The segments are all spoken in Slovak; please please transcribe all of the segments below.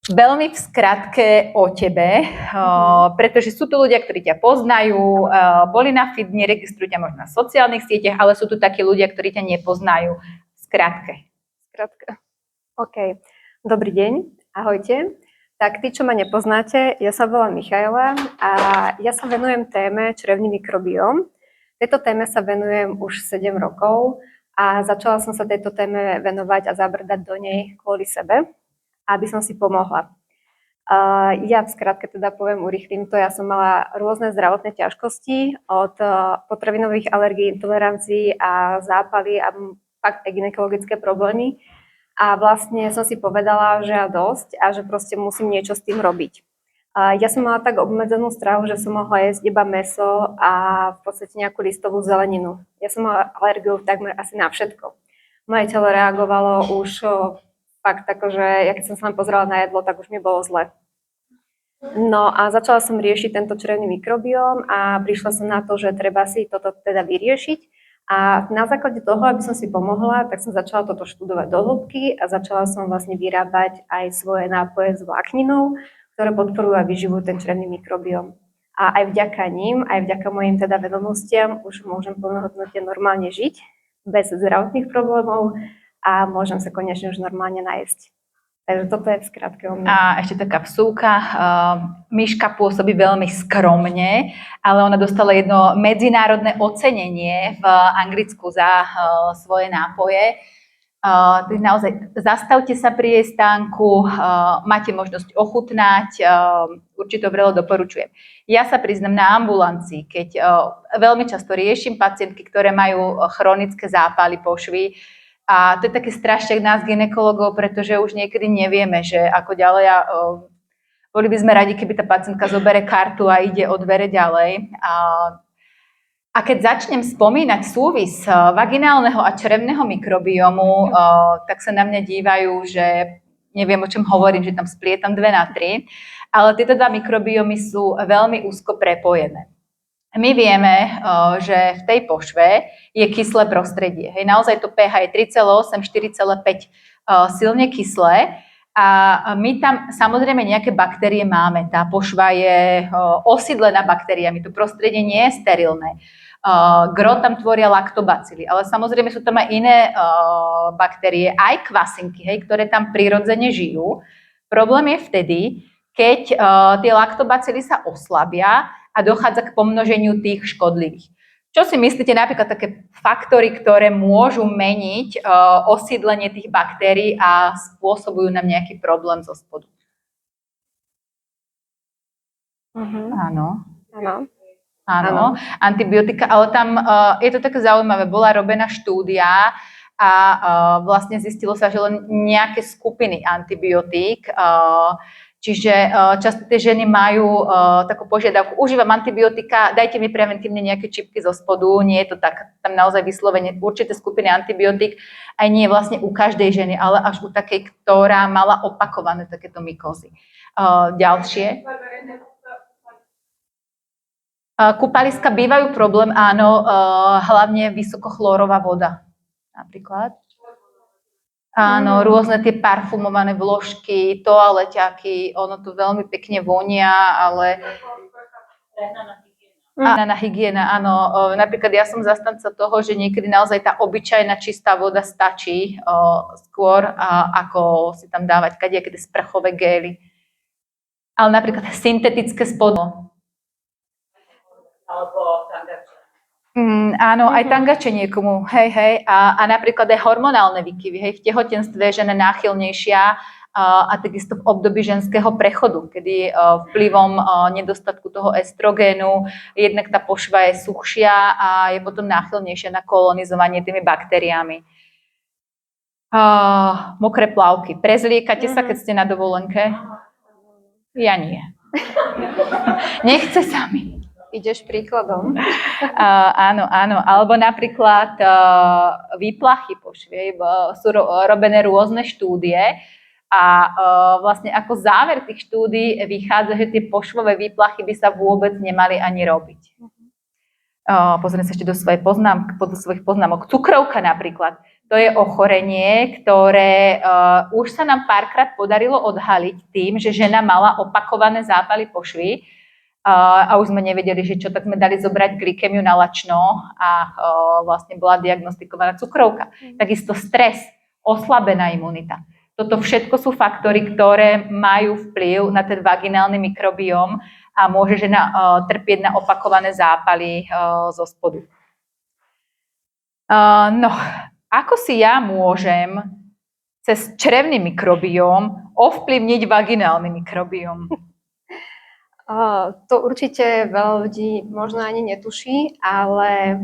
Veľmi v skratke o tebe, pretože sú tu ľudia, ktorí ťa poznajú, boli na FIT, neregistrujú ťa možno na sociálnych sieťach, ale sú tu takí ľudia, ktorí ťa nepoznajú. V skratke. OK. Dobrý deň, ahojte. Tak tí, čo ma nepoznáte, ja sa volám Michaela a ja sa venujem téme črevný mikrobióm. Tejto téme sa venujem už 7 rokov a začala som sa tejto téme venovať a zabrdať do nej kvôli sebe, aby som si pomohla. Ja v skratke teda poviem, urýchlim to, ja som mala rôzne zdravotné ťažkosti od potravinových alergií, intolerancií a zápaly a fakt gynekologické problémy. A vlastne som si povedala, že ja dosť a že proste musím niečo s tým robiť. Ja som mala tak obmedzenú stravu, že som mohla jesť iba mäso a v podstate nejakú listovú zeleninu. Ja som mala alergiu takmer asi na všetko. Moje telo reagovalo už fakt akože, ja keď som sa len pozerala na jedlo, tak už mi bolo zle. No a začala som riešiť tento črevný mikrobióm a prišla som na to, že treba si toto teda vyriešiť. A na základe toho, aby som si pomohla, tak som začala toto študovať do hĺbky a začala som vlastne vyrábať aj svoje nápoje s vlákninou, ktoré podporujú a vyživujú ten črevný mikrobióm. A aj vďaka ním, aj vďaka mojim teda vedomostiam už môžem plnohodnotne normálne žiť, bez zdravotných problémov a môžem sa konečne už normálne najesť. Takže toto je v skratke o mne. A ešte taká vsúka. Miška pôsobí veľmi skromne, ale ona dostala jedno medzinárodné ocenenie v Anglicku za svoje nápoje. Naozaj zastavte sa pri jej stánku, máte možnosť ochutnať, určite vrelo doporučujem. Ja sa priznám na ambulancii, keď veľmi často riešim pacientky, ktoré majú chronické zápaly pošvy. A to je také strašák nás gynekologov, pretože už niekedy nevieme, že ako ďalej. Boli by sme radi, keby tá pacientka zoberie kartu a ide o dvere ďalej. A keď začnem spomínať súvis vaginálneho a črevného mikrobiomu, tak sa na mňa dívajú, že neviem, o čom hovorím, že tam splietam 2 na 3, ale tieto dva mikrobiomy sú veľmi úzko prepojené. My vieme, že v tej pošve je kyslé prostredie. Hej, naozaj to pH je 3,8, 4,5 silne kyslé a my tam samozrejme nejaké baktérie máme. Tá pošva je osídlená baktériami, to prostredie nie je sterilné. Gro tam tvoria laktobacily, ale samozrejme sú tam aj iné baktérie, aj kvasinky, hej, ktoré tam prirodzene žijú. Problém je vtedy, keď tie laktobacily sa oslabia a dochádza k pomnoženiu tých škodlivých. Čo si myslíte napríklad také faktory, ktoré môžu meniť osídlenie tých baktérií a spôsobujú nám nejaký problém zo spodu? Áno, antibiotika, ale tam je to také zaujímavé, bola robená štúdia a vlastne zistilo sa, že len nejaké skupiny antibiotík, čiže často tie ženy majú takú požiadavku, užívam antibiotika, dajte mi preventívne nejaké čipky zo spodu, nie je to tak, tam naozaj vyslovene určité skupiny antibiotík, aj nie vlastne u každej ženy, ale až u takej, ktorá mala opakované takéto mykózy. Ďalšie. Kúpaliska bývajú problém, áno, hlavne vysokochlorová voda napríklad. Áno, rôzne tie parfumované vložky, toaleťaky, ono to veľmi pekne vonia, ale... Prehnana hygiena, áno. Napríklad ja som zastanca toho, že niekedy naozaj tá obyčajná čistá voda stačí skôr, ako si tam dávať kadejaké tie sprchové gély. Ale napríklad syntetické spodno. Alebo tangače. Áno, aj tangače niekomu, hej. A napríklad aj hormonálne výkyvy, hej. V tehotenstve je žena náchylnejšia a takisto v období ženského prechodu, kedy vplyvom nedostatku toho estrogénu jednak tá pošva je suchšia a je potom náchylnejšia na kolonizovanie tými baktériami. Mokré plavky. Prezliekate sa, keď ste na dovolenke? Ja nie. Nechce sa mi. Ideš príkladom. Áno. Alebo napríklad výplachy pošvy. Sú robené rôzne štúdie a vlastne ako záver tých štúdií vychádza, že tie pošvové výplachy by sa vôbec nemali ani robiť. Pozrieme sa ešte do svojich poznámok. Cukrovka napríklad. To je ochorenie, ktoré už sa nám párkrát podarilo odhaliť tým, že žena mala opakované zápaly pošvy a už sme nevedeli, že čo, tak sme dali zobrať glykemiu na lačno a vlastne bola diagnostikovaná cukrovka. Takisto stres, oslabená imunita. Toto všetko sú faktory, ktoré majú vplyv na ten vaginálny mikrobióm a môže žena trpieť na opakované zápaly zo spodu. No, ako si ja môžem cez črevný mikrobióm ovplyvniť vaginálny mikrobióm? To určite veľa ľudí možno ani netuší, ale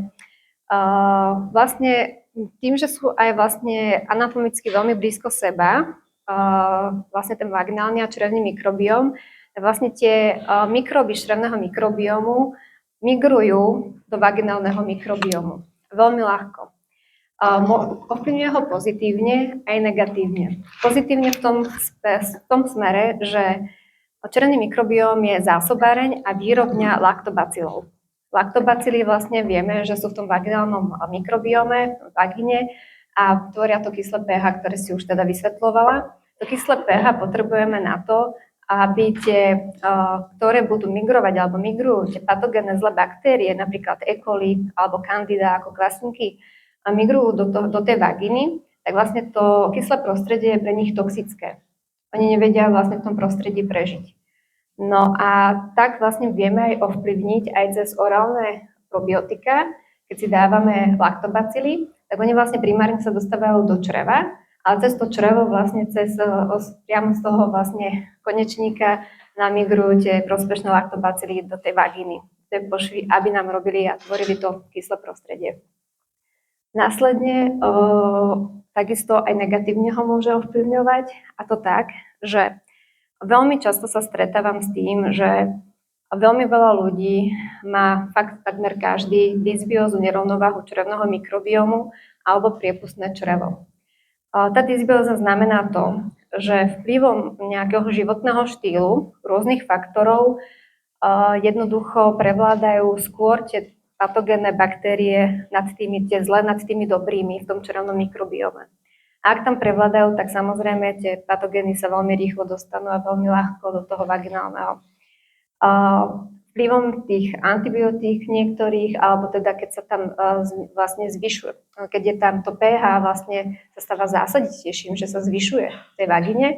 vlastne tým, že sú aj vlastne anatomicky veľmi blízko seba, vlastne ten vaginálny a črevný mikrobióm, tak vlastne tie mikróby črevného mikrobiomu migrujú do vaginálneho mikrobiomu. Veľmi ľahko. Ovplyvňuje ho pozitívne aj negatívne. Pozitívne v tom smere, že črevný mikrobióm je zásobáreň a výrobňa laktobacilov. Laktobacily vlastne vieme, že sú v tom vaginálnom mikrobióme, v vagíne a tvoria to kyslé pH, ktoré si už teda vysvetľovala. To kyslé pH potrebujeme na to, aby tie, ktoré budú migrovať alebo migrujú tie patogénne zlé baktérie, napríklad E. coli alebo Candida ako kvasníky, migrujú do tej vagíny, tak vlastne to kyslé prostredie je pre nich toxické. Oni nevedia vlastne v tom prostredí prežiť. No a tak vlastne vieme aj ovplyvniť aj cez orálne probiotika, keď si dávame laktobacily, tak oni vlastne primárne sa dostávajú do čreva, ale cez to črevo vlastne priamo z toho vlastne konečníka namigrujú tie prospešné laktobacily do tej vagíny, tej pošvy, aby nám robili a tvorili to kyslé prostredie. Následne takisto aj negatívne ho môže ovplyvňovať, a to tak, že veľmi často sa stretávam s tým, že veľmi veľa ľudí má fakt takmer každý dysbiózu, nerovnováhu črevného mikrobiomu alebo priepustné črevo. Tá dysbióza znamená to, že vplyvom nejakého životného štýlu, rôznych faktorov, jednoducho prevládajú skôr tie patogénne baktérie tie zlé nad tými dobrými v tom črevnom mikrobiome. A ak tam prevládajú, tak samozrejme tie patogény sa veľmi rýchlo dostanú a veľmi ľahko do toho vaginálneho. Vplyvom tých antibiotík niektorých, alebo teda keď sa tam vlastne zvyšuje, keď je tam to pH vlastne sa stáva zásaditejším, že sa zvyšuje v tej vagíne,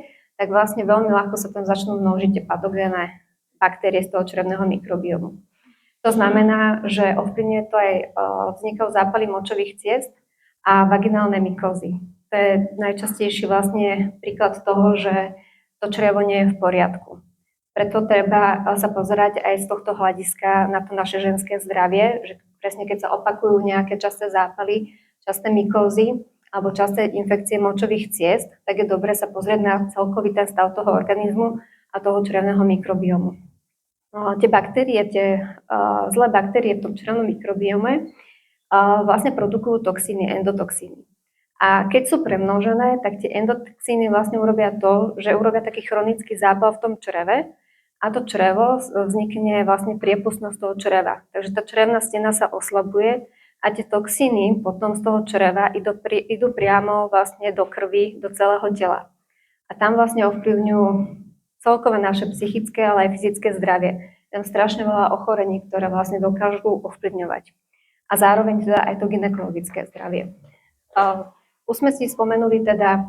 tak vlastne veľmi ľahko sa tam začnú množiť tie patogénne baktérie z toho črevného mikrobiomu. To znamená, že ovplyvňuje to aj vznikajú zápaly močových ciest a vaginálne mykózy. To je najčastejší vlastne príklad toho, že to črevo nie je v poriadku. Preto treba sa pozerať aj z tohto hľadiska na to naše ženské zdravie, že presne keď sa opakujú nejaké časté zápaly, časté mykózy alebo časté infekcie močových ciest, tak je dobre sa pozrieť na celkový ten stav toho organizmu a toho črevného mikrobiomu. Tie baktérie, zlé baktérie v tom črevnom mikrobiome vlastne produkujú toxíny, endotoxíny. A keď sú premnožené, tak tie endotoxíny vlastne urobia to, že urobia taký chronický zápal v tom čreve a to črevo vznikne vlastne priepustnosť toho čreva. Takže tá črevná stena sa oslabuje a tie toxíny potom z toho čreva idú priamo vlastne do krvi, do celého tela. A tam vlastne ovplyvňujú celkové naše psychické, ale aj fyzické zdravie. Tam strašne veľa ochorení, ktoré vlastne dokážu ovplyvňovať. A zároveň teda aj to gynekologické zdravie. Už sme si spomenuli teda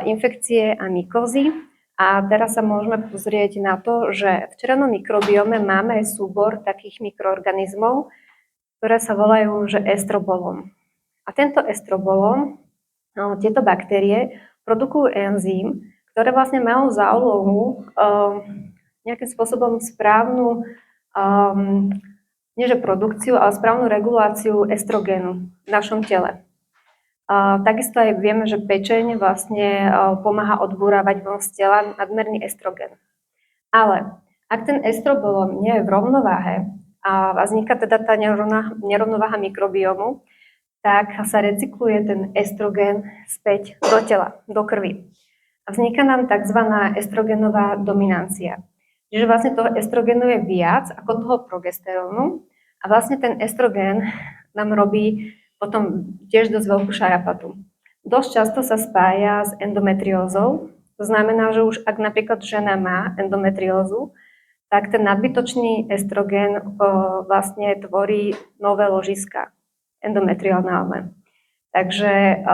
infekcie a mykózy a teraz sa môžeme pozrieť na to, že v črevnom mikrobiome máme súbor takých mikroorganizmov, ktoré sa volajú že estrobolom. A tento estrobolom, tieto baktérie produkujú enzym, ktoré vlastne majú za úlohu nejakým spôsobom správnu, nie že produkciu, ale správnu reguláciu estrogénu v našom tele. Takisto aj vieme, že pečeň vlastne pomáha odburávať von z tela nadmerný estrogen. Ale ak ten estrobolom nie je v rovnováhe a vzniká teda tá nerovnováha mikrobiomu, tak sa recykluje ten estrogen späť do tela, do krvi. A vzniká nám tzv. Estrogenová dominancia. Čiže vlastne toho estrogenu je viac ako toho progesterónu A vlastne ten estrogén nám robí potom tiež dosť veľkú šarapatu. Dosť často sa spája s endometriózou. To znamená, že už ak napríklad žena má endometriózu, tak ten nadbytočný estrogén vlastne tvorí nové ložiska endometriálne. Takže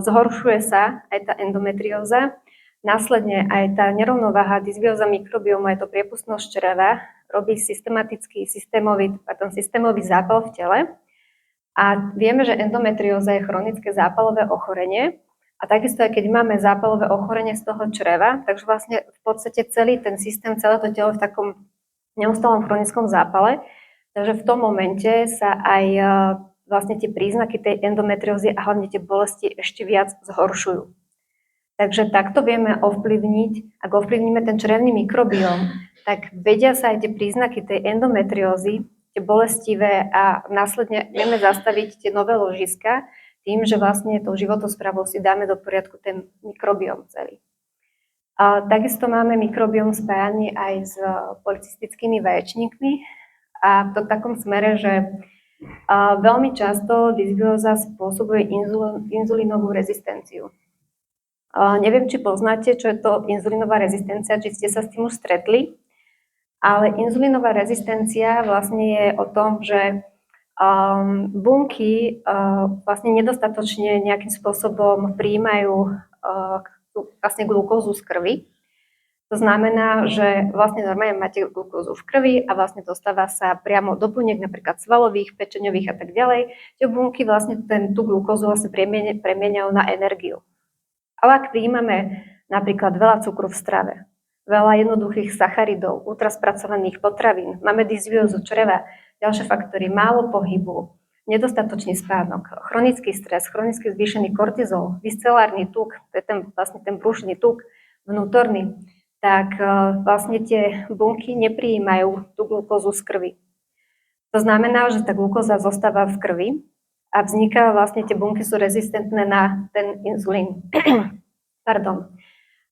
zhoršuje sa aj tá endometrióza. Následne aj tá nerovnováha dysbióza mikrobiomu, aj to priepustnosť čreva, robí systematický systémový zápal v tele. A vieme, že endometrióza je chronické zápalové ochorenie. A takisto aj keď máme zápalové ochorenie z toho čreva, takže vlastne v podstate celý ten systém, celé to telo v takom neustálom chronickom zápale. Takže v tom momente sa aj vlastne tie príznaky tej endometriózy a hlavne tie bolesti ešte viac zhoršujú. Takže takto vieme ovplyvniť, ak ovplyvníme ten črevný mikrobióm, tak vedia sa aj tie príznaky tej endometriózy, tie bolestivé a následne vieme zastaviť tie nové ložiska tým, že vlastne tou životosprávou si dáme do poriadku ten mikrobióm celý. A takisto máme mikrobióm spájaný aj s polycystickými vaječníkmi a to v takom smere, že veľmi často dysbióza spôsobuje inzulínovú rezistenciu. Neviem, či poznáte, čo je to inzulínová rezistencia, či ste sa s tým už stretli, ale inzulínová rezistencia vlastne je o tom, že bunky vlastne nedostatočne nejakým spôsobom prijímajú vlastne glukózu z krvi. To znamená, že vlastne normálne máte glukózu v krvi a vlastne dostáva sa priamo do buniek, napríklad svalových, pečeňových a tak ďalej. Tie bunky vlastne tú glukózu vlastne premieňajú na energiu. Ale ak prijímame napríklad veľa cukru v strave, veľa jednoduchých sacharidov, ultraspracovaných potravín, máme dysbiózu čreva, ďalšie faktory, málo pohybu, nedostatočný spánok, chronický stres, chronicky zvýšený kortizol, viscelárny tuk, to je vlastne ten brušný tuk vnútorný, tak vlastne tie bunky neprijímajú tú glukózu z krvi. To znamená, že tá glukóza zostáva v krvi a vzniká vlastne, tie bunky sú rezistentné na ten inzulín. Pardon.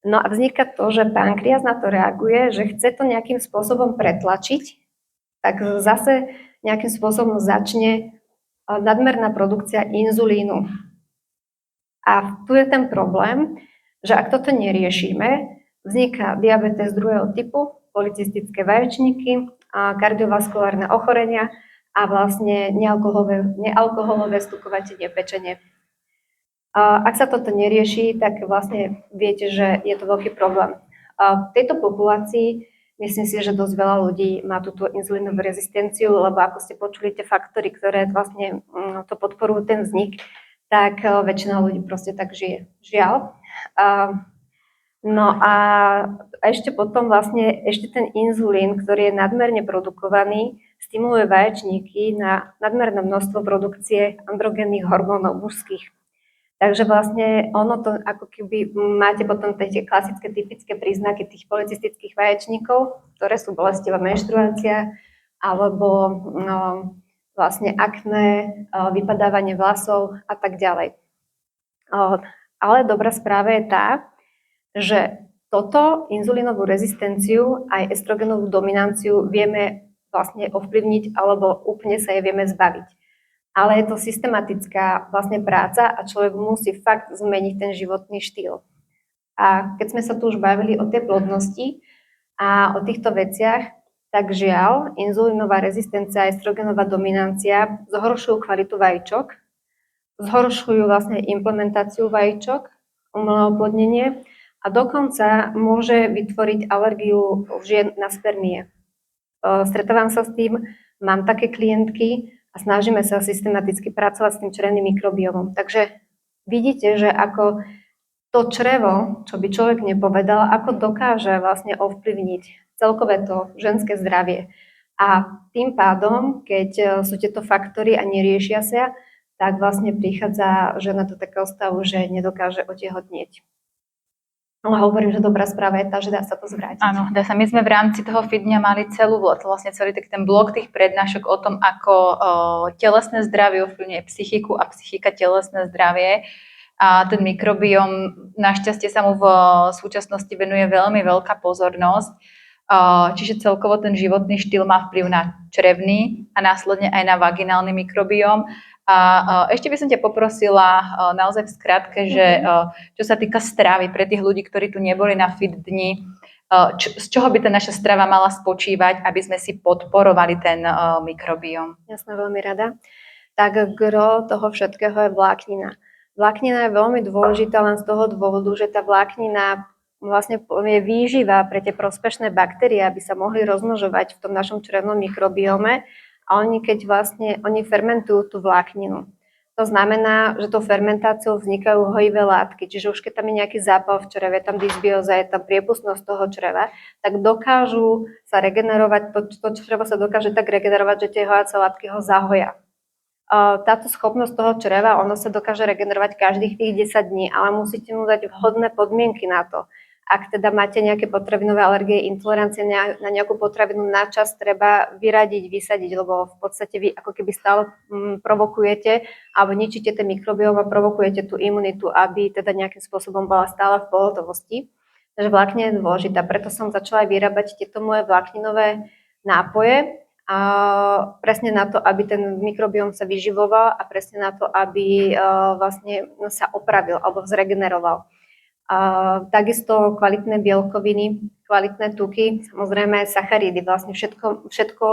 No a vzniká to, že pankreas na to reaguje, že chce to nejakým spôsobom pretlačiť, tak zase nejakým spôsobom začne nadmerná produkcia inzulínu. A tu je ten problém, že ak toto neriešime, vzniká diabetes druhého typu, polycystické vaječníky, kardiovaskulárne ochorenia a vlastne nealkoholové stukovatenie pečene. Ak sa toto nerieši, tak vlastne viete, že je to veľký problém. V tejto populácii myslím si, že dosť veľa ľudí má túto inzulínovú rezistenciu, lebo ako ste počuli tie faktory, ktoré vlastne to podporujú ten vznik, tak väčšina ľudí proste tak žije. Žiaľ. No a ešte potom vlastne ešte ten inzulín, ktorý je nadmerne produkovaný, stimuluje vaječníky na nadmerné množstvo produkcie androgénnych hormónov mužských. Takže vlastne ono to, ako keby máte potom tie klasické typické príznaky tých polycystických vaječníkov, ktoré sú bolestivá menštruácia, alebo vlastne akné, vypadávanie vlasov a tak ďalej. Ale dobrá správa je tá, že toto inzulínovú rezistenciu aj estrogenovú dominanciu vieme vlastne ovplyvniť alebo úplne sa jej vieme zbaviť. Ale je to systematická vlastne práca a človek musí fakt zmeniť ten životný štýl. A keď sme sa tu už bavili o tej plodnosti a o týchto veciach, tak žiaľ, inzulínová rezistencia a estrogenová dominancia zhoršujú kvalitu vajíčok, zhoršujú vlastne implementáciu vajíčok, umelé oplodnenie a dokonca môže vytvoriť alergiu žien na spermie. Stretávam sa s tým, mám také klientky, a snažíme sa systematicky pracovať s tým črevným mikrobiomom. Takže vidíte, že ako to črevo, čo by človek nepovedal, ako dokáže vlastne ovplyvniť celkové to ženské zdravie. A tým pádom, keď sú tieto faktory a neriešia sa, tak vlastne prichádza žena do takého stavu, že nedokáže otehotnieť. Ale hovorím, že dobrá správa je tá, že dá sa to zvrátiť. Áno, dá sa. My sme v rámci toho Fitdňa mali vlastne celý ten blok tých prednášok o tom, ako telesné zdravie ovplyvňuje psychiku a psychika telesné zdravie. A ten mikrobióm, našťastie sa mu v súčasnosti venuje veľmi veľká pozornosť. Čiže celkovo ten životný štýl má vplyv na črevný a následne aj na vaginálny mikrobióm. A ešte by som ťa poprosila naozaj v skratke, že čo sa týka stravy pre tých ľudí, ktorí tu neboli na fit dni, z čoho by tá naša strava mala spočívať, aby sme si podporovali ten mikrobióm? Jasne, veľmi rada. Tak gro toho všetkého je vláknina. Vláknina je veľmi dôležitá len z toho dôvodu, že tá vláknina vlastne je výživa pre tie prospešné baktérie, aby sa mohli rozmnožovať v tom našom črevnom mikrobiome a oni fermentujú tú vlákninu. To znamená, že tou fermentáciou vznikajú hojivé látky, čiže už keď tam je nejaký zápal v čreve, je tam dysbióza, je tam priepustnosť toho čreva, tak dokážu sa regenerovať, to črevo sa dokáže tak regenerovať, že tie hojace látky ho zahoja. Táto schopnosť toho čreva, ono sa dokáže regenerovať každých tých 10 dní, ale musíte mu dať vhodné podmienky na to. Ak teda máte nejaké potravinové alergie, intolerancie na nejakú potravinu, na čas treba vyradiť, vysadiť, lebo v podstate vy ako keby stále provokujete alebo ničíte ten mikrobióm a provokujete tú imunitu, aby teda nejakým spôsobom bola stále v pohotovosti. Takže vláknina je dôležitá, preto som začala vyrábať tieto moje vlákninové nápoje, a presne na to, aby ten mikrobióm sa vyživoval a presne na to, aby vlastne sa opravil alebo zregeneroval. Takisto kvalitné bielkoviny, kvalitné tuky, samozrejme sacharídy, vlastne všetko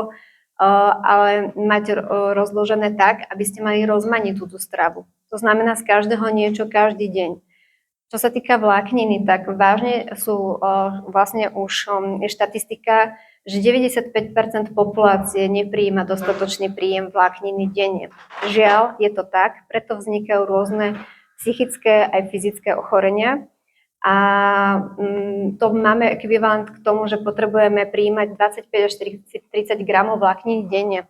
ale mať rozložené tak, aby ste mali rozmanitú tú stravu. To znamená z každého niečo každý deň. Čo sa týka vlákniny, tak vážne sú vlastne už je štatistika, že 95% populácie neprijíma dostatočný príjem vlákniny denne. Žiaľ, je to tak, preto vznikajú rôzne psychické aj fyzické ochorenia. A to máme ekvivalent k tomu, že potrebujeme prijímať 25 až 30 gramov vlákniny denne.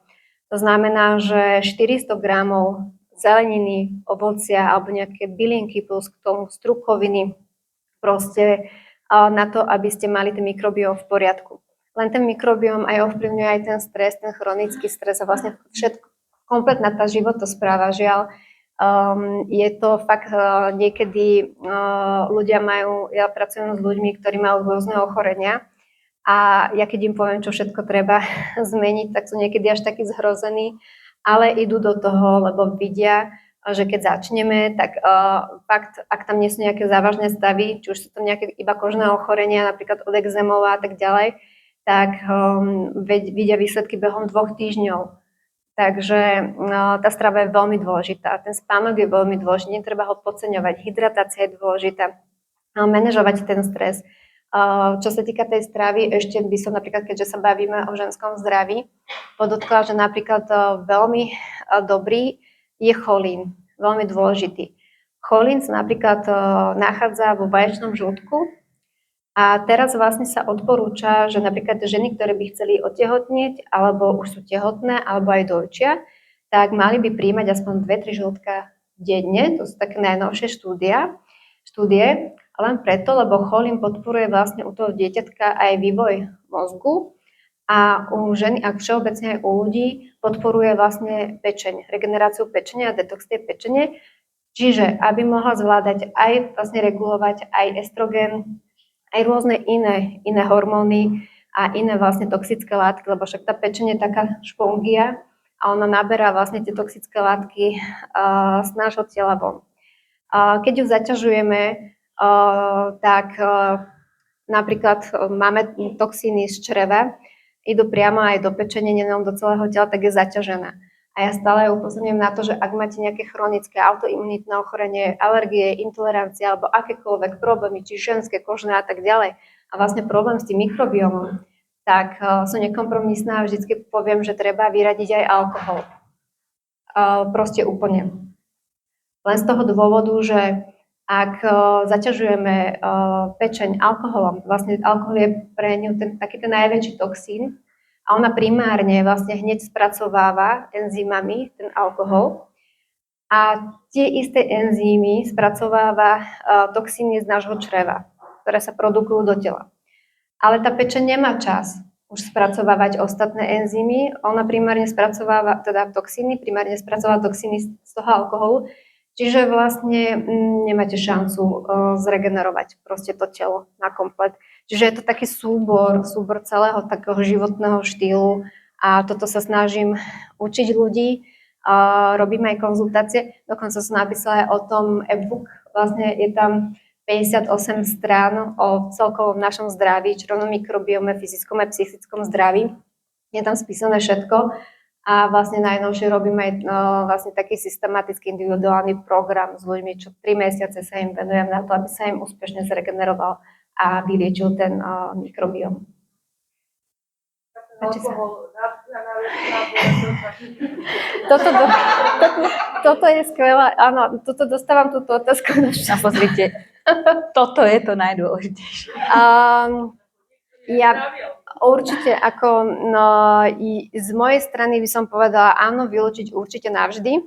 To znamená, že 400 gramov zeleniny, ovocia alebo nejaké bylinky plus k tomu strukoviny proste na to, aby ste mali ten mikrobióm v poriadku. Len ten mikrobióm aj ovplyvňuje aj ten stres, ten chronický stres a vlastne všetko, kompletná tá životospráva, žiaľ. Je to fakt, niekedy ľudia ja pracujem s ľuďmi, ktorí majú rôzne ochorenia a ja keď im poviem, čo všetko treba zmeniť, tak sú niekedy až takí zhrození, ale idú do toho, lebo vidia, že keď začneme, tak fakt, ak tam nie sú nejaké závažné stavy, či už sú tam nejaké iba kožné ochorenia, napríklad od ekzémov a tak ďalej, tak vidia výsledky behom 2 týždňov. Takže tá strava je veľmi dôležitá. Ten spánok je veľmi dôležitý, netreba ho podceňovať. Hydratácia je dôležitá. Manažovať ten stres. Čo sa týka tej stravy, ešte by som napríklad, keďže sa bavíme o ženskom zdraví, podotkla, že napríklad veľmi dobrý je cholín. Veľmi dôležitý. Cholín sa napríklad nachádza vo vaječnom žltku. A teraz vlastne sa odporúča, že napríklad ženy, ktoré by chceli otehotnieť, alebo už sú tehotné, alebo aj dojčia, tak mali by príjmať aspoň 2-3 žltka denne. To sú také najnovšie štúdie, len preto, lebo cholín podporuje vlastne u toho dieťatka aj vývoj mozgu a u ženy, a všeobecne aj u ľudí, podporuje vlastne pečeň, regeneráciu pečenia a detox tej pečene. Čiže aby mohla zvládať aj vlastne regulovať aj estrogen, aj rôzne iné hormóny a iné vlastne toxické látky, lebo však tá pečenie je taká špongia a ona naberá vlastne tie toxické látky z nášho tela von. Keď ju zaťažujeme, tak napríklad máme toxíny z čreva, idú priamo aj do pečenia, nielen do celého tela, tak je zaťažená. A ja stále upozorňujem na to, že ak máte nejaké chronické autoimunitné ochorenie, alergie, intolerancie alebo akékoľvek problémy, či ženské, kožné a tak ďalej, a vlastne problém s tým mikrobiomom, tak som nekompromisná a vždycky poviem, že treba vyradiť aj alkohol. Proste úplne. Len z toho dôvodu, že ak zaťažujeme pečeň alkoholom, vlastne alkohol je pre ňu taký ten najväčší toxín, a ona primárne vlastne hneď spracováva enzymami ten alkohol a tie isté enzymy spracováva toxíny z nášho čreva, ktoré sa produkujú do tela. Ale tá pečeň nemá čas už spracovávať ostatné enzymy, ona primárne spracováva teda toxíny, z toho alkoholu, čiže vlastne nemáte šancu zregenerovať proste to telo na komplet. Čiže je to taký súbor celého takého životného štýlu a toto sa snažím učiť ľudí. Robím aj konzultácie, dokonca som napísala aj o tom e-book, vlastne je tam 58 strán o celkovom našom zdraví, črevnom mikrobiome, fyzickom a psychickom zdraví. Je tam spísané všetko a vlastne najnovšie robím aj vlastne taký systematický individuálny program s ľuďmi, čo 3 mesiace sa im venujem na to, aby sa im úspešne zregeneroval a vyliečil ten mikrobióm. Toto je skvelé, áno, toto dostávam túto otázku. No pozrite, toto je to najdôležitejšie. Ja určite z mojej strany by som povedala áno, vylúčiť určite navždy,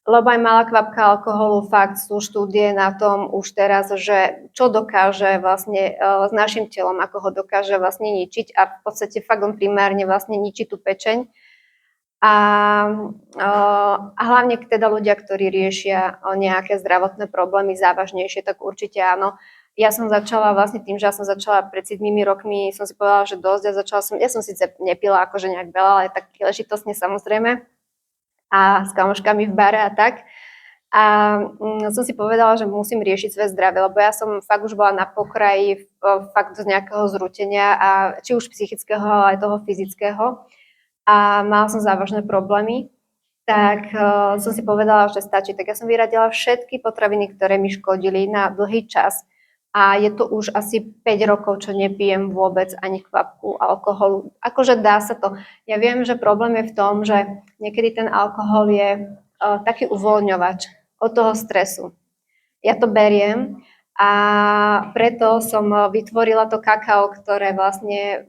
lebo aj malá kvapka alkoholu, fakt sú štúdie na tom už teraz, že čo dokáže vlastne s našim telom, ako ho dokáže vlastne ničiť a v podstate fakt on primárne vlastne ničí tú pečeň. A hlavne teda ľudia, ktorí riešia nejaké zdravotné problémy závažnejšie, tak určite áno. Ja som začala vlastne tým, že ja som začala pred 7 rokmi, som si povedala, že dosť a ja som síce nepila akože nejak veľa, ale tak príležitostne samozrejme a s kamoškami v bare a tak. A som si povedala, že musím riešiť svoje zdravie, lebo ja som fakt už bola na pokraji fakt z nejakého zrútenia, a či už psychického, ale aj toho fyzického. A mala som závažné problémy, tak som si povedala, že stačí. Tak ja som vyradila všetky potraviny, ktoré mi škodili na dlhý čas. A je to už asi 5 rokov, čo nepijem vôbec ani kvapku alkoholu. Akože dá sa to. Ja viem, že problém je v tom, že niekedy ten alkohol je taký uvoľňovač od toho stresu. Ja to beriem a preto som vytvorila to kakao, ktoré vlastne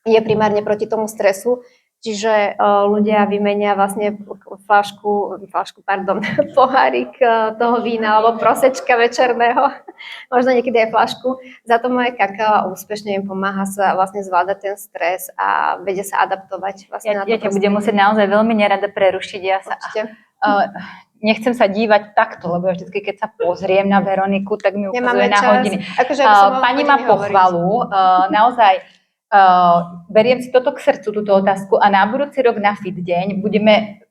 je primárne proti tomu stresu. Čiže ľudia vymenia vlastne pohárik toho vína alebo prosečka večerného, možno niekedy aj fľašku. Za to moje kakao úspešne im pomáha sa vlastne zvládať ten stres a vedia sa adaptovať. Vlastne Ja ťa budem musieť naozaj veľmi nerada prerušiť. Nechcem sa dívať takto, lebo ja vždy, keď sa pozriem na Veroniku, tak mi ukazuje na hodiny. Akože pani má pochvalu, naozaj beriem si toto k srdcu, túto otázku, a na budúci rok na Fit deň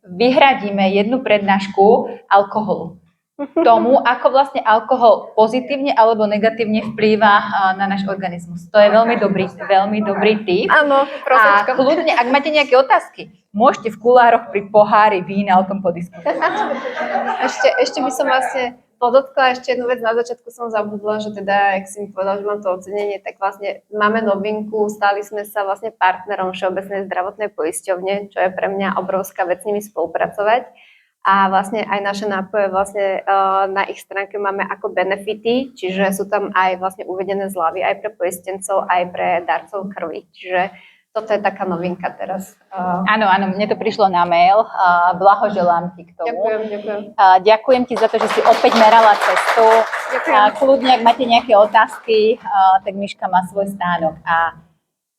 vyhradíme jednu prednášku alkoholu. Tomu, ako vlastne alkohol pozitívne alebo negatívne vplýva na náš organizmus. To je veľmi dobrý tip. Áno, a kľudne, ak máte nejaké otázky, môžete v kulároch pri pohári vína o tom podiskutovať. Ešte by som vlastne podotkla ešte jednu vec. Na začiatku som zabudla, že teda, jak si mi povedal, že mám to ocenenie, tak vlastne máme novinku, stali sme sa vlastne partnerom Všeobecnej zdravotnej poisťovne, čo je pre mňa obrovská vec s nimi spolupracovať. A vlastne aj naše nápoje vlastne na ich stránke máme ako benefity, čiže sú tam aj vlastne uvedené zľavy aj pre poistencov, aj pre darcov krvi. Čiže toto je taká novinka teraz. Áno, mne to prišlo na mail. Blahoželám ti k tomu. Ďakujem. Ďakujem ti za to, že si opäť merala cestu. Ďakujem. Kľudne, ak máte nejaké otázky, tak Miška má svoj stánok a